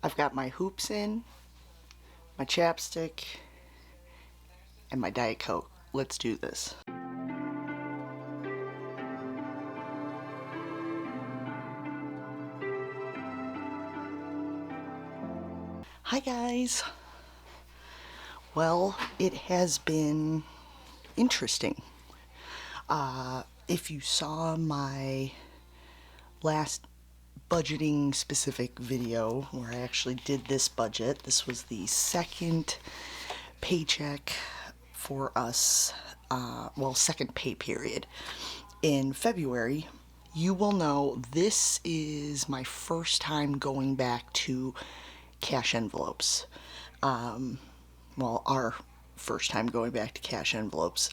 I've got my hoops in, my chapstick, and my Diet Coke. Let's do this. Hi guys. Well, it has been interesting. If you saw my last budgeting specific video where I actually did this budget, this was the second paycheck for us, second pay period in February. You will know this is my first time going back to cash envelopes. Our first time going back to cash envelopes.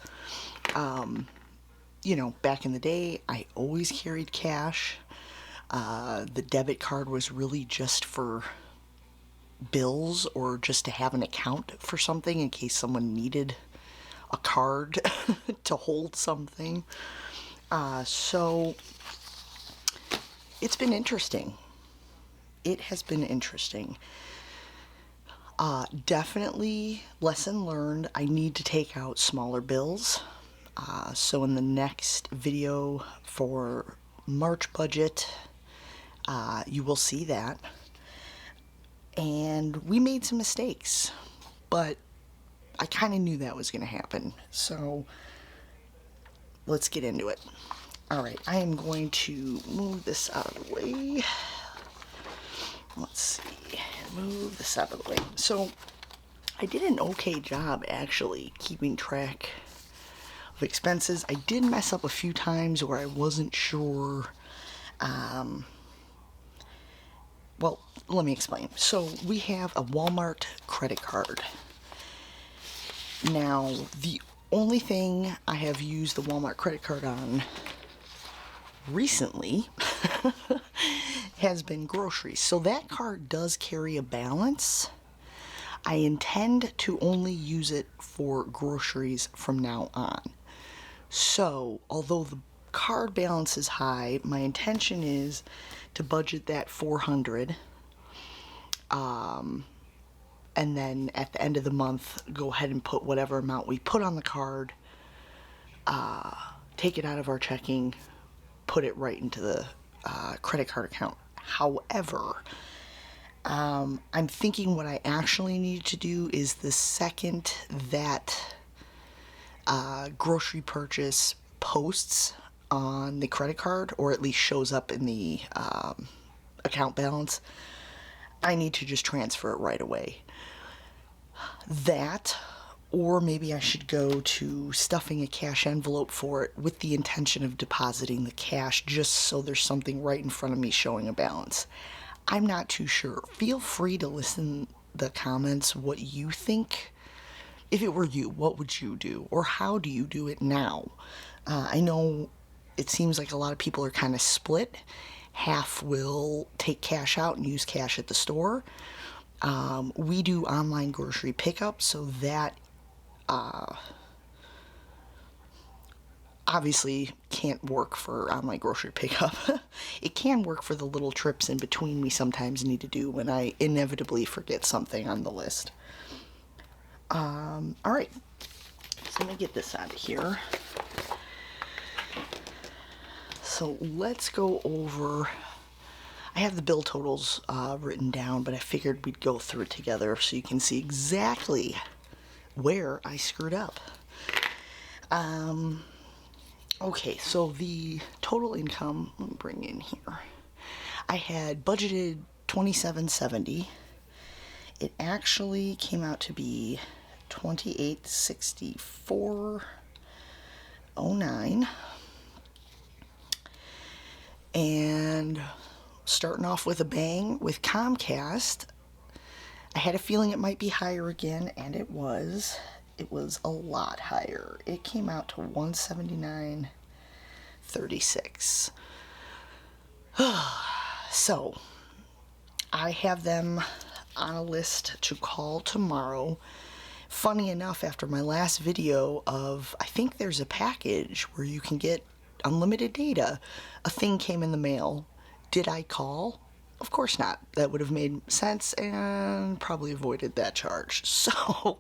Back in the day, I always carried cash. The debit card was really just for bills or just to have an account for something in case someone needed a card to hold something. So it's been interesting. It has been interesting. Definitely lesson learned. I need to take out smaller bills. So in the next video for March budget, you will see that. And we made some mistakes, but I kind of knew that was going to happen. So let's get into it. Alright, I am going to move this out of the way. Let's see, move this out of the way. So I did an okay job actually keeping track of expenses. I did mess up a few times where I wasn't sure. Let me explain. So we have a Walmart credit card. Now, the only thing I have used the Walmart credit card on recently has been groceries. So that card does carry a balance. I intend to only use it for groceries from now on. So, although the card balance is high, my intention is to budget that $400. And then at the end of the month, go ahead and put whatever amount we put on the card, take it out of our checking, put it right into the credit card account. However, I'm thinking what I actually need to do is the second that grocery purchase posts on the credit card, or at least shows up in the account balance, I need to just transfer it right away. That, or maybe I should go to stuffing a cash envelope for it with the intention of depositing the cash just so there's something right in front of me showing a balance. I'm not too sure. Feel free to listen the comments what you think. If it were you, what would you do? Or how do you do it now? I know it seems like a lot of people are kind of split. Half will take cash out and use cash at the store. We do online grocery pickup, so that obviously can't work for online grocery pickup. It can work for the little trips in between we sometimes need to do when I inevitably forget something on the list. Alright, so let me get this out of here. So let's go over, I have the bill totals written down, but I figured we'd go through it together so you can see exactly where I screwed up. Okay, so the total income, let me bring in here. I had budgeted $27.70. It actually came out to be $28.64.09. And starting off with a bang with Comcast, I had a feeling it might be higher again, and it was. It was a lot higher. It came out to $179.36. So, I have them on a list to call tomorrow. Funny enough, after my last video of, I think there's a package where you can get unlimited data, a thing came in the mail. Did I call? of course not. That would have made sense and probably avoided that charge. So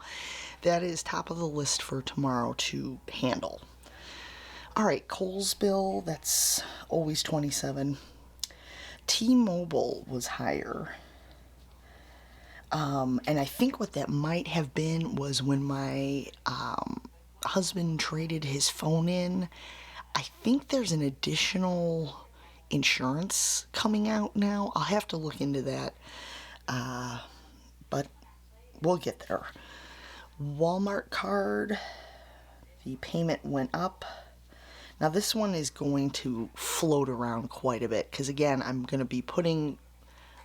that is top of the list for tomorrow to handle. All right, Kohl's bill, that's always 27. T-Mobile was higher. And I think what that might have been was when my husband traded his phone in. I think there's an additional insurance coming out now. I'll have to look into that. But we'll get there. Walmart card, the payment went up. Now this one is going to float around quite a bit because again, I'm going to be putting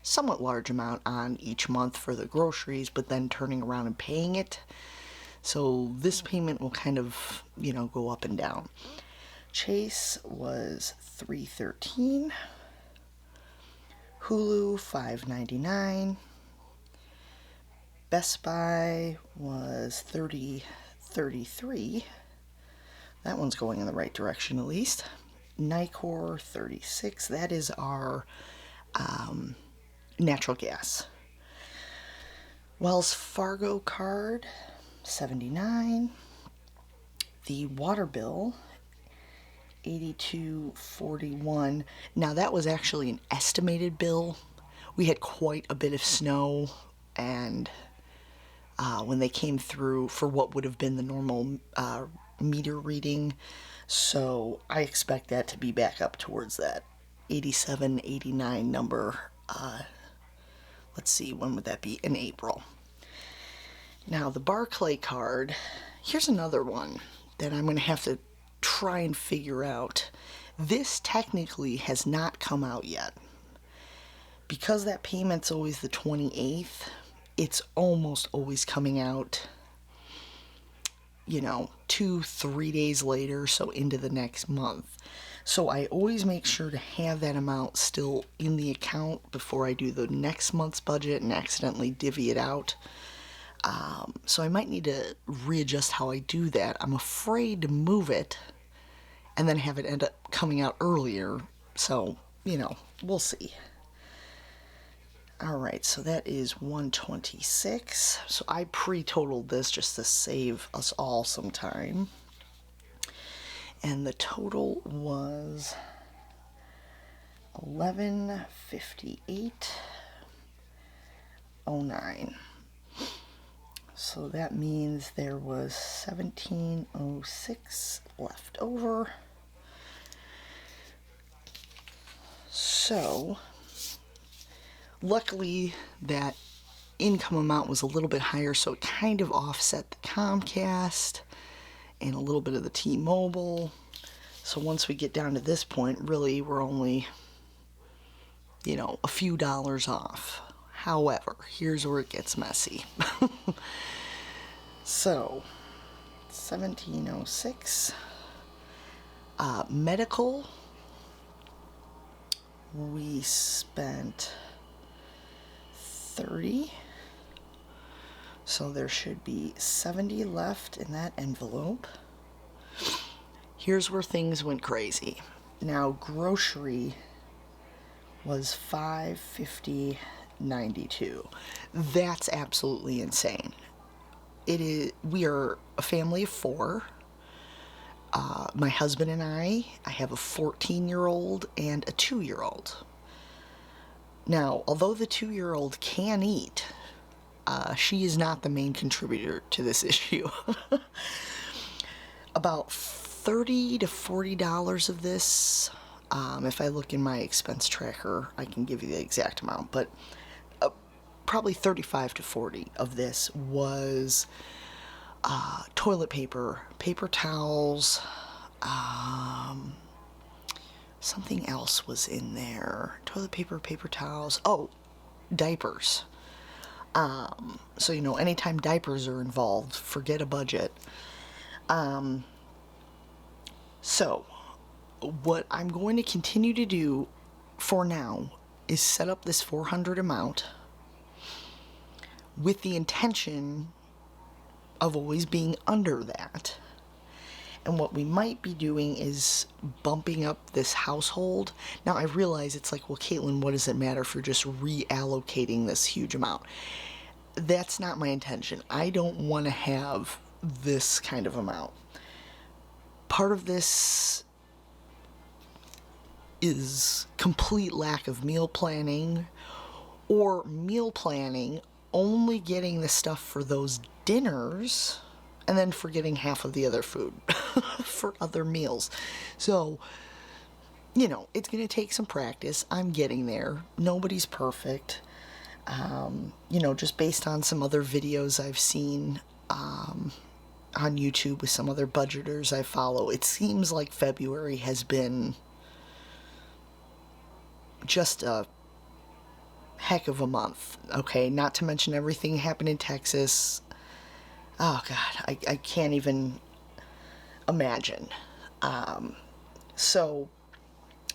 somewhat large amount on each month for the groceries, but then turning around and paying it. So this payment will kind of, go up and down. Chase was $3.13. Hulu $5.99. Best Buy was $30.33. That one's going in the right direction at least. Nicor $36. That is our natural gas. Wells Fargo card $79. The water bill $82.41. Now that was actually an estimated bill. We had quite a bit of snow, and when they came through for what would have been the normal meter reading, so I expect that to be back up towards that 87, 89 number. Let's see, when would that be? In April. Now the Barclay card, here's another one that I'm going to have to try and figure out. This technically has not come out yet. Because that payment's always the 28th, it's almost always coming out 2-3 days later, so into the next month. So I always make sure to have that amount still in the account before I do the next month's budget and accidentally divvy it out. So I might need to readjust how I do that. I'm afraid to move it and then have it end up coming out earlier. So, we'll see. Alright, so that is $126. So I pre-totaled this just to save us all some time. And the total was $1158.09. So that means there was $1706 left over. So luckily that income amount was a little bit higher, so it kind of offset the Comcast and a little bit of the T-Mobile. So once we get down to this point, really we're only, a few dollars off. However, here's where it gets messy. So, $1706. Medical, we spent $30. So there should be $70 left in that envelope. Here's where things went crazy. Now, grocery was $550.92. That's absolutely insane. It is. We are a family of 4. My husband and I have a 14-year-old and a 2-year-old. Now, although the 2-year-old can eat, she is not the main contributor to this issue. About $30 to $40 of this, if I look in my expense tracker, I can give you the exact amount, but probably 35 to 40 of this was toilet paper, paper towels, something else was in there. Toilet paper, paper towels, diapers. So, anytime diapers are involved, forget a budget. So, what I'm going to continue to do for now is set up this $400 amount with the intention of always being under that. And what we might be doing is bumping up this household. Now I realize it's like, well, Caitlin, what does it matter if you're just reallocating this huge amount? That's not my intention. I don't want to have this kind of amount. Part of this is complete lack of meal planning, or meal planning only getting the stuff for those dinners and then forgetting half of the other food for other meals. So, you know, it's going to take some practice. I'm getting there. Nobody's perfect. You know, just based on some other videos I've seen on YouTube with some other budgeters I follow, it seems like February has been just a heck of a month. Okay, not to mention everything happened in Texas. Oh God, I can't even imagine. So,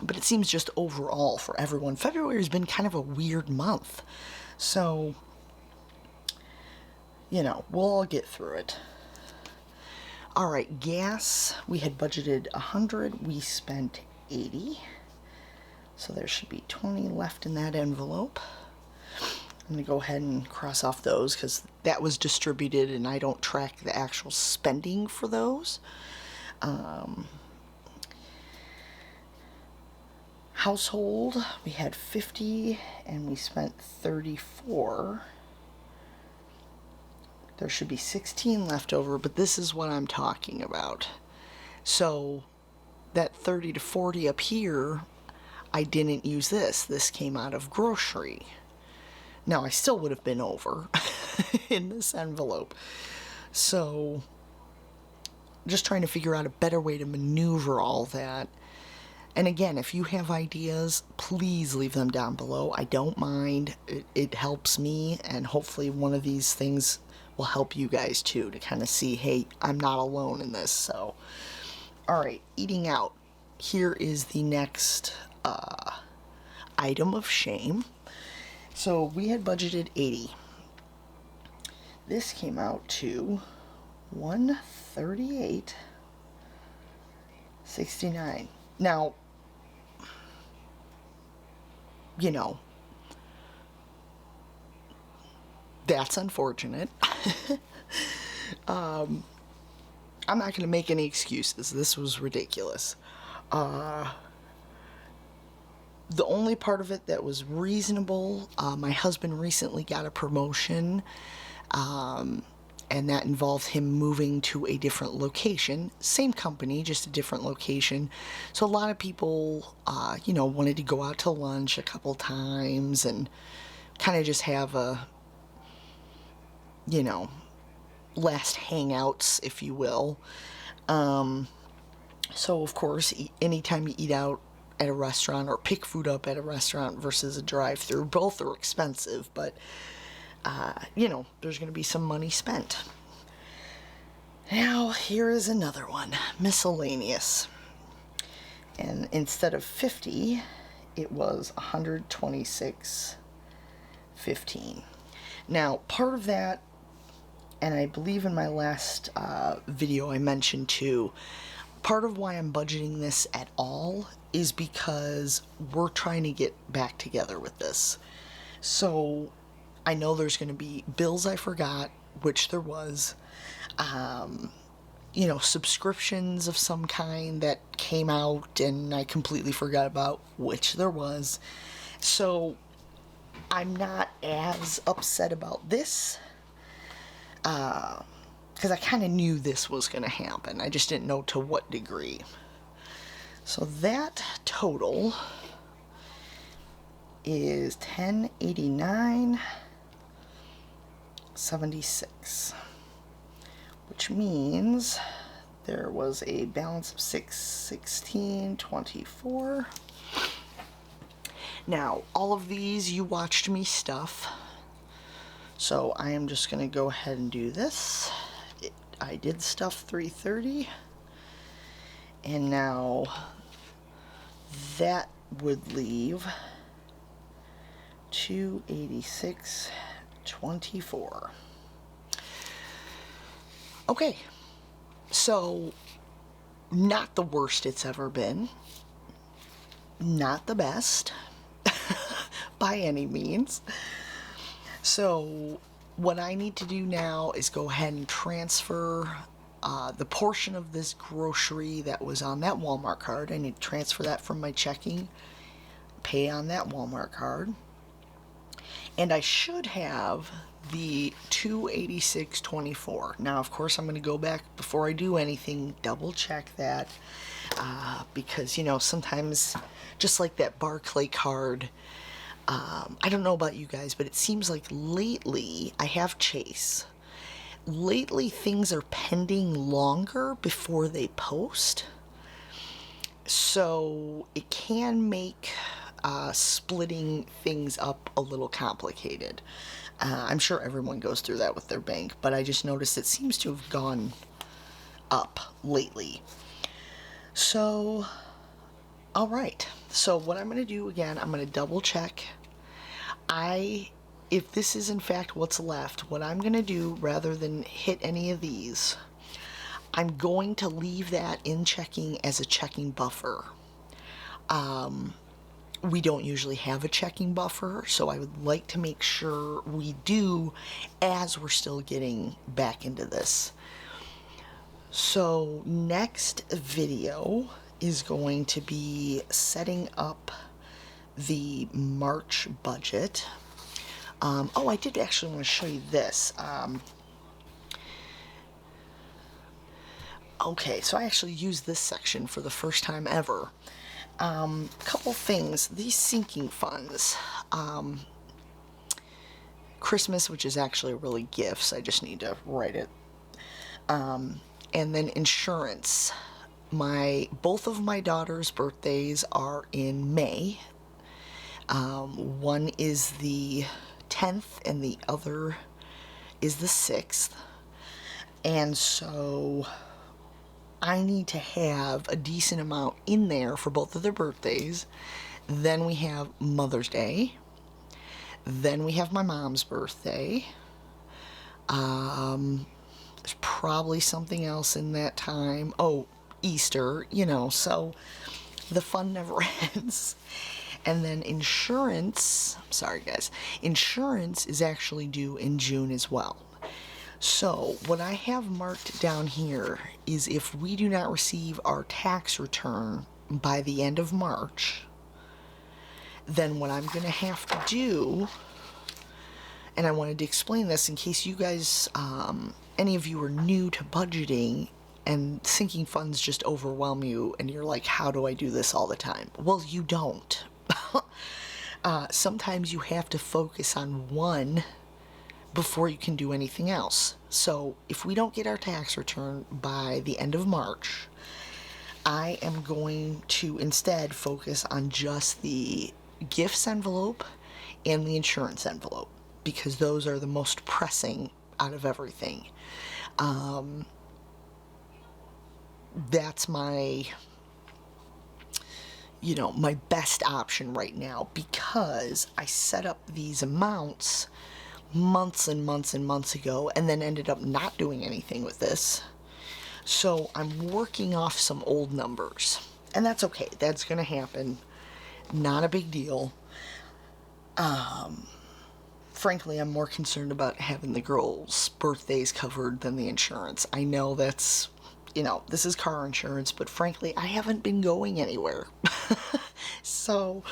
but it seems just overall for everyone, February has been kind of a weird month. So, you know, we'll all get through it. All right, gas, we had budgeted 100, we spent 80. So there should be 20 left in that envelope. I'm going to go ahead and cross off those because that was distributed and I don't track the actual spending for those. Household, we had 50 and we spent 34. There should be 16 left over, but this is what I'm talking about. So that 30 to 40 up here, I didn't use this. This came out of grocery. Now, I still would have been over in this envelope. So, just trying to figure out a better way to maneuver all that. And again, if you have ideas, please leave them down below. I don't mind. It helps me, and hopefully one of these things will help you guys too, to kind of see, hey, I'm not alone in this. So, all right, eating out. Here is the next item of shame. So we had budgeted 80. This came out to 138.69. Now, you know, that's unfortunate. I'm not going to make any excuses. This was ridiculous. The only part of it that was reasonable, my husband recently got a promotion, and that involved him moving to a different location. Same company, just a different location. So a lot of people, you know, wanted to go out to lunch a couple times and kind of just have a, you know, last hangouts, if you will. So of course, anytime you eat out at a restaurant or pick food up at a restaurant versus a drive-through, both are expensive, but you know, there's going to be some money spent. Now here is another one, miscellaneous, and instead of 50 it was 126.15. Now part of that, and I believe in my last video I mentioned too, part of why I'm budgeting this at all is because we're trying to get back together with this. So I know there's going to be bills I forgot, which there was, you know, subscriptions of some kind that came out and I completely forgot about, which there was. So I'm not as upset about this, because I kind of knew this was going to happen. I just didn't know to what degree. So that total is $1089.76, which means there was a balance of $616.24. Now, all of these you watched me stuff, so I am just going to go ahead and do this. I did stuff $330, and now that would leave $286.24. Okay, so Not the worst it's ever been. Not the best by any means. So what I need to do now is go ahead and transfer the portion of this grocery that was on that Walmart card. I need to transfer that from my checking, pay on that Walmart card. And I should have the $286.24. Now, of course, I'm going to go back before I do anything, double check that, because, you know, sometimes, just like that Barclay card, I don't know about you guys, but it seems like lately, I have Chase. Lately, things are pending longer before they post. So it can make splitting things up a little complicated. I'm sure everyone goes through that with their bank, but I just noticed it seems to have gone up lately. So, all right. So what I'm going to do again, I'm going to double check. If this is in fact what's left, what I'm going to do, rather than hit any of these, I'm going to leave that in checking as a checking buffer. We don't usually have a checking buffer, so I would like to make sure we do as we're still getting back into this. So next video is going to be setting up the March budget. Oh, I did actually want to show you this. Okay, so I actually used this section for the first time ever. Couple things. These sinking funds. Christmas, which is actually really gifts. I just need to write it. And then insurance. Both of my daughters' birthdays are in May. One is the 10th and the other is the 6th. And so I need to have a decent amount in there for both of their birthdays. Then we have Mother's Day. Then we have my mom's birthday. There's probably something else in that time. Oh, Easter, you know, so the fun never ends. And then insurance, sorry guys, insurance is actually due in June as well. So what I have marked down here is if we do not receive our tax return by the end of March, then what I'm going to have to do, and I wanted to explain this in case you guys, any of you are new to budgeting and sinking funds just overwhelm you and you're like, how do I do this all the time? Well, you don't. Sometimes you have to focus on one before you can do anything else. So if we don't get our tax return by the end of March, I am going to instead focus on just the gifts envelope and the insurance envelope, because those are the most pressing out of everything. That's my, you know, my best option right now, because I set up these amounts months and months and months ago and then ended up not doing anything with this. So I'm working off some old numbers, and that's okay. That's gonna happen. Not a big deal. Frankly, I'm more concerned about having the girls' birthdays covered than the insurance. I know that's, you know, this is car insurance, but frankly, I haven't been going anywhere. So,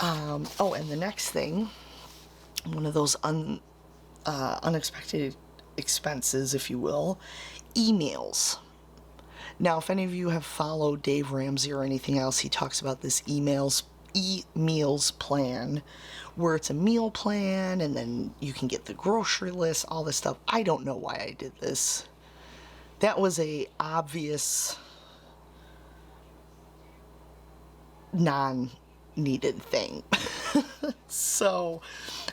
oh, and the next thing, one of those unexpected expenses, if you will, emails. Now, if any of you have followed Dave Ramsey or anything else, he talks about this e-meals plan, where it's a meal plan and then you can get the grocery list, all this stuff. I don't know why I did this. That was a obvious non-needed thing. So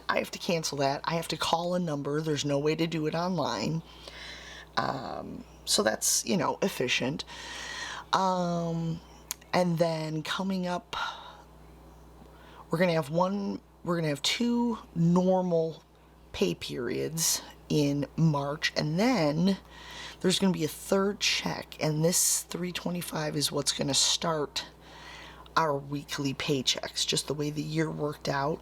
I have to cancel that. I have to call a number. There's no way to do it online. So that's, you know, efficient. And then coming up, we're going to have 2 normal pay periods in March, and then there's going to be a third check, and this $325 is what's going to start our weekly paychecks. Just the way the year worked out,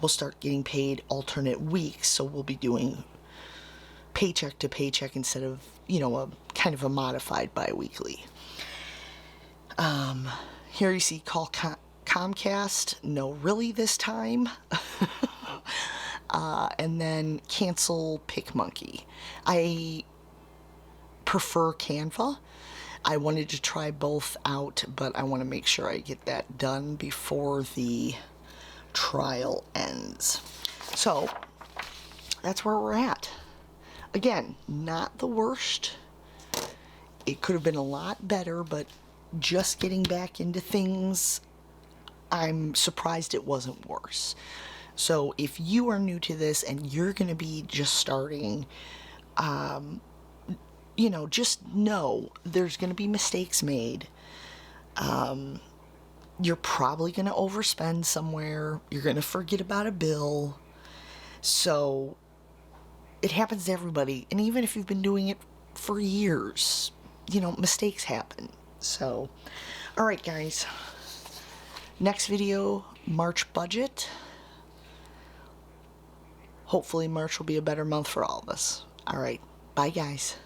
we'll start getting paid alternate weeks, so we'll be doing paycheck to paycheck instead of, a kind of a modified bi-weekly. Here you see call Comcast, no really this time. And then cancel PicMonkey. I prefer Canva. I wanted to try both out, but I want to make sure I get that done before the trial ends. So that's where we're at. Again, not the worst. It could have been a lot better, but just getting back into things, I'm surprised it wasn't worse. So if you are new to this and you're going to be just starting, just know there's going to be mistakes made. You're probably going to overspend somewhere. You're going to forget about a bill. So it happens to everybody. And even if you've been doing it for years, mistakes happen. So, all right, guys. Next video, March budget. Hopefully March will be a better month for all of us. All right. Bye, guys.